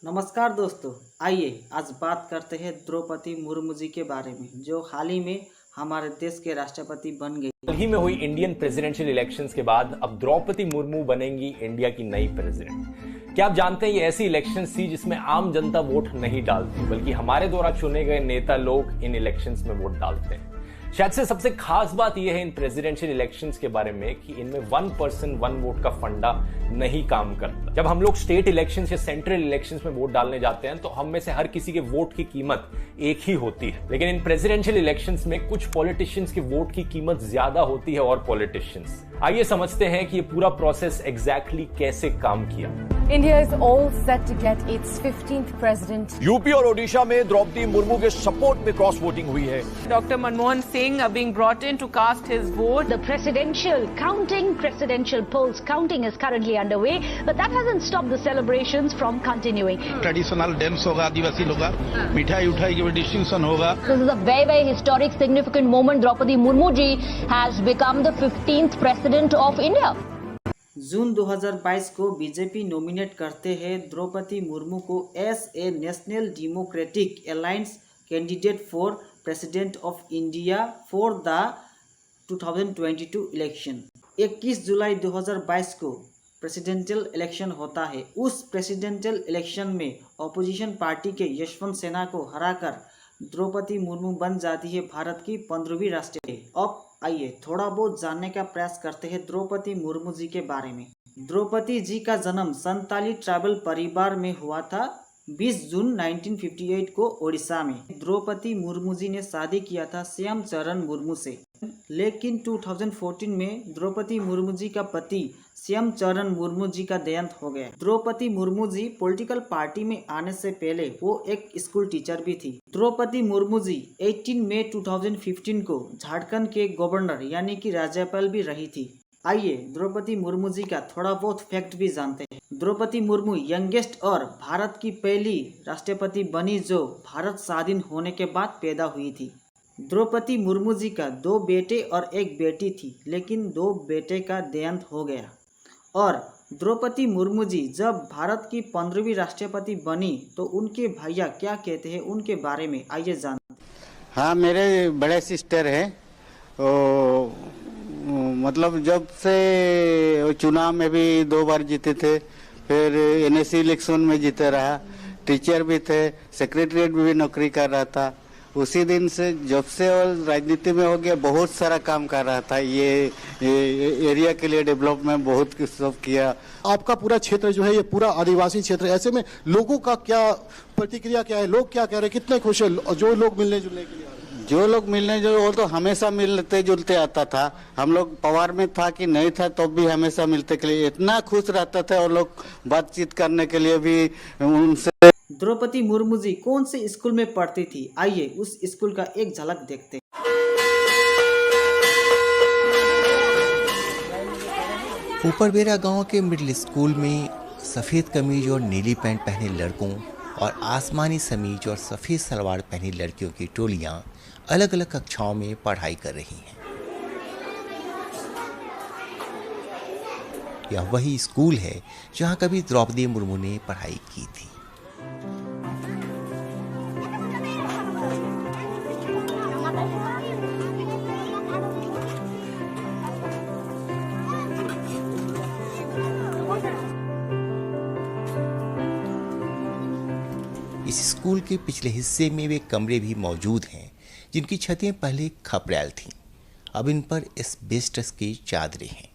नमस्कार दोस्तों, आइए आज बात करते हैं द्रौपदी मुर्मू जी के बारे में, जो हाल ही में हमारे देश के राष्ट्रपति बन गई। हाल ही में हुई इंडियन प्रेसिडेंशियल इलेक्शंस के बाद अब द्रौपदी मुर्मू बनेंगी इंडिया की नई प्रेसिडेंट। क्या आप जानते हैं ये ऐसी इलेक्शंस थी जिसमें आम जनता वोट नहीं डालती, बल्कि हमारे द्वारा चुने गए नेता लोग इन इलेक्शंस में वोट डालते हैं। शायद से सबसे खास बात यह है इन प्रेसिडेंशियल इलेक्शंस के बारे में कि इनमें 1 पर्सन 1 वोट का फंडा नहीं काम करता। जब हम लोग स्टेट इलेक्शंस या सेंट्रल इलेक्शंस में वोट डालने जाते हैं तो हम में से हर किसी के वोट की कीमत एक ही होती है, लेकिन इन प्रेसिडेंशियल इलेक्शंस में कुछ पॉलिटिशियंस के वोट की कीमत ज्यादा होती है और पॉलिटिशियंस। आइए समझते हैं कि ये पूरा प्रोसेस एग्जैक्टली कैसे काम किया। India is all set to get its 15th president. UP और ओडिशा में द्रौपदी मुर्मू के सपोर्ट में क्रॉस वोटिंग हुई है। Dr. Manmohan Singh are being brought in to cast his vote. The presidential polls counting is currently underway, but that hasn't stopped the celebrations from continuing. Traditional dance होगा, आदिवासी लोग मिठाई उठाई की distinction होगा। This is a very historic, significant moment. Draupadi Murmu ji has become the 15th president of India. जून 2022 को BJP nominate करते हैं द्रौपदी मुर्मू को as a National Democratic Alliance candidate for president of India for the 2022 election. 21 जुलाई 2022 को presidential election होता है। उस presidential election में अपोजिशन पार्टी के यशवंत सिन्हा को हराकर द्रौपदी मुर्मू बन जाती है भारत की 15वीं राष्ट्रपति। अब आइए थोड़ा बहुत जानने का प्रयास करते हैं द्रौपदी मुर्मू जी के बारे में। द्रौपदी जी का जन्म संताली ट्राइबल परिवार में हुआ था 20 जून 1958 को ओडिशा में। द्रौपदी मुर्मू जी ने शादी किया था श्याम चरण मुर्मू से, लेकिन 2014 में द्रौपदी मुर्मू जी का पति श्याम चरण मुर्मू जी का देहांत हो गया। द्रौपदी मुर्मू जी पॉलिटिकल पार्टी में आने से पहले वो एक स्कूल टीचर भी थी। द्रौपदी मुर्मू जी 18 मई 2015 को झारखंड के गवर्नर यानी कि राज्यपाल भी रही थी। आइए द्रौपदी मुर्मू जी का थोड़ा बहुत फैक्ट भी जानते हैं। द्रौपदी मुर्मू यंगेस्ट और भारत की पहली राष्ट्रपति बनी जो भारत स्वाधीन होने के बाद पैदा हुई थी। द्रौपदी मुर्मू जी का 2 बेटे और 1 बेटी थी, लेकिन 2 बेटे का देहांत हो गया। और द्रौपदी मुर्मू जी जब भारत की 15वीं राष्ट्रपति बनी तो उनके भैया क्या कहते हैं उनके बारे में, आइए जानते। हाँ, मेरे बड़े सिस्टर हैं। मतलब जब से चुनाव में भी 2 बार जीते थे, फिर एनएससी इलेक्शन में जीते रहा, टीचर भी थे, सेक्रेटरीट में भी नौकरी कर रहा था। उसी दिन से जब से और राजनीति में हो गया, बहुत सारा काम कर रहा था। ये एरिया के लिए डेवलपमेंट बहुत सब किया। आपका पूरा क्षेत्र जो है ये पूरा आदिवासी क्षेत्र है, ऐसे में लोगों का क्या प्रतिक्रिया क्या है, लोग क्या कह रहे हैं, कितने खुश है जो लोग मिलने जुलने के लिए? जो लोग मिलने जो वो तो हमेशा मिलते जुलते आता था। हम लोग पवार में था कि नहीं था तो भी हमेशा मिलते के लिए इतना खुश रहता था, और लोग बातचीत करने के लिए भी उनसे। द्रौपदी मुर्मू जी कौन से स्कूल में पढ़ती थी, आइए उस स्कूल का एक झलक देखते हैं। ऊपरबेरा गांव के मिडिल स्कूल में सफ़ेद कमीज और नीली पैंट पहने लड़कों और आसमानी समीज और सफ़ेद सलवार पहनी लड़कियों की टोलियां अलग अलग कक्षाओं में पढ़ाई कर रही हैं। यह वही स्कूल है जहां कभी द्रौपदी मुर्मू ने पढ़ाई की थी। इस स्कूल के पिछले हिस्से में वे कमरे भी मौजूद हैं जिनकी छतें पहले खपरैल थीं, अब इन पर एस्बेस्टस की चादरें हैं।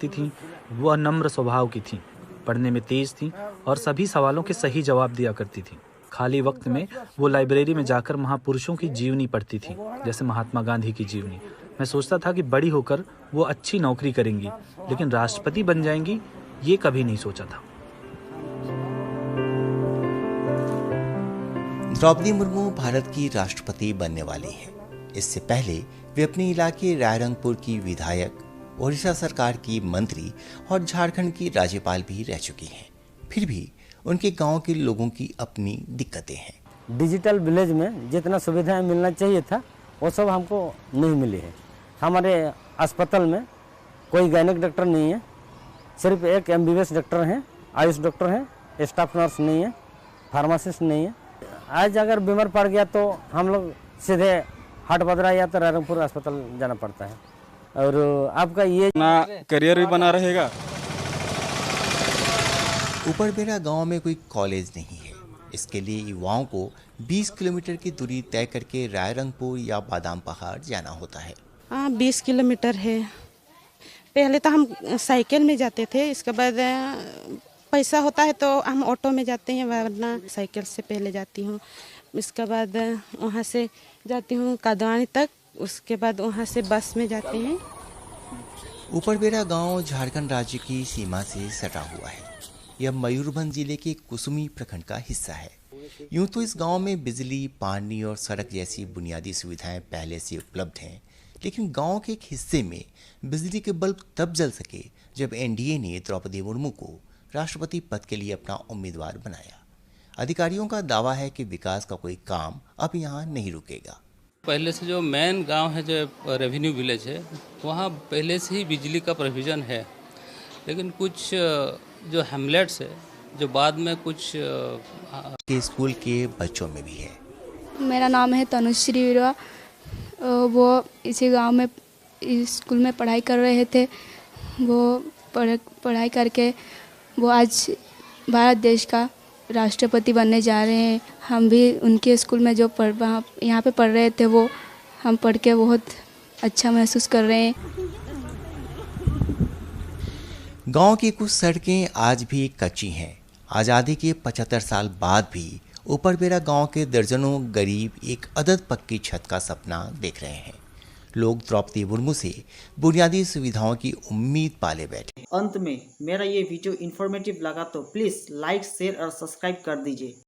थी वह नम्र स्वभाव की थी, पढ़ने में तेज थी और सभी सवालों के सही जवाब दिया करती थी। खाली वक्त में वो लाइब्रेरी में जाकर महापुरुषों की जीवनी पढ़ती थी, जैसे महात्मा गांधी की जीवनी। मैं सोचता था कि बड़ी होकर वो अच्छी नौकरी करेंगी, लेकिन राष्ट्रपति बन जाएंगी ये कभी नहीं सोचा था। द्रौपदी मुर्मू भारत की राष्ट्रपति बनने वाली हैं। इससे पहले वे अपने इलाके रायरंगपुर की विधायक, ओडिशा सरकार की मंत्री और झारखंड की राज्यपाल भी रह चुकी हैं। फिर भी उनके गांव के लोगों की अपनी दिक्कतें हैं। डिजिटल विलेज में जितना सुविधाएं मिलना चाहिए था वो सब हमको नहीं मिली है। हमारे अस्पताल में कोई गायनेक डॉक्टर नहीं है, सिर्फ एक MBBS डॉक्टर हैं, आयुष डॉक्टर हैं, स्टाफ नर्स नहीं है। फार्मासिस्ट नहीं है। आज अगर बीमार पड़ गया तो हम लोग सीधे हाटबदरा या तो रायरंगपुर अस्पताल जाना पड़ता है, और आपका ये करियर भी बना रहेगा। ऊपरबेरा गांव में कोई कॉलेज नहीं है। इसके लिए युवाओं को 20 किलोमीटर की दूरी तय करके रायरंगपुर या बादाम पहाड़ जाना होता है। 20 किलोमीटर है। पहले तो हम साइकिल में जाते थे, इसके बाद पैसा होता है तो हम ऑटो में जाते हैं, वरना साइकिल से पहले जाती हूँ। इसके बाद वहाँ से जाती हूँ कादवानी तक, उसके बाद वहाँ से बस में जाते हैं। ऊपरबेरा गांव झारखंड राज्य की सीमा से सटा हुआ है। यह मयूरभंज जिले के कुसुमी प्रखंड का हिस्सा है। यूं तो इस गांव में बिजली, पानी और सड़क जैसी बुनियादी सुविधाएं पहले से उपलब्ध हैं, लेकिन गांव के एक हिस्से में बिजली के बल्ब तब जल सके जब एनडीए ने द्रौपदी मुर्मू को राष्ट्रपति पद के लिए अपना उम्मीदवार बनाया। अधिकारियों का दावा है कि विकास का कोई काम अब यहाँ नहीं रुकेगा। पहले से जो मेन गांव है, जो रेवेन्यू विलेज है, वहाँ पहले से ही बिजली का प्रोविज़न है, लेकिन कुछ जो हैमलेट्स है जो बाद में कुछ के स्कूल के बच्चों में भी है। मेरा नाम है तनुश्री वीरवा। वो इसी गांव में स्कूल में पढ़ाई कर रहे थे। वो पढ़ाई करके वो आज भारत देश का राष्ट्रपति बनने जा रहे हैं। हम भी उनके स्कूल में जो यहाँ पे पढ़ रहे थे, वो हम पढ़ के बहुत अच्छा महसूस कर रहे हैं। गांव की कुछ सड़कें आज भी कच्ची हैं। आज़ादी के 75 साल बाद भी ऊपरबेरा गांव के दर्जनों गरीब एक अदद पक्की छत का सपना देख रहे हैं। लोग द्रौपदी मुर्मू से बुनियादी सुविधाओं की उम्मीद पाले बैठे। अंत में मेरा ये वीडियो इन्फॉर्मेटिव लगा तो प्लीज़ लाइक, शेयर और सब्सक्राइब कर दीजिए।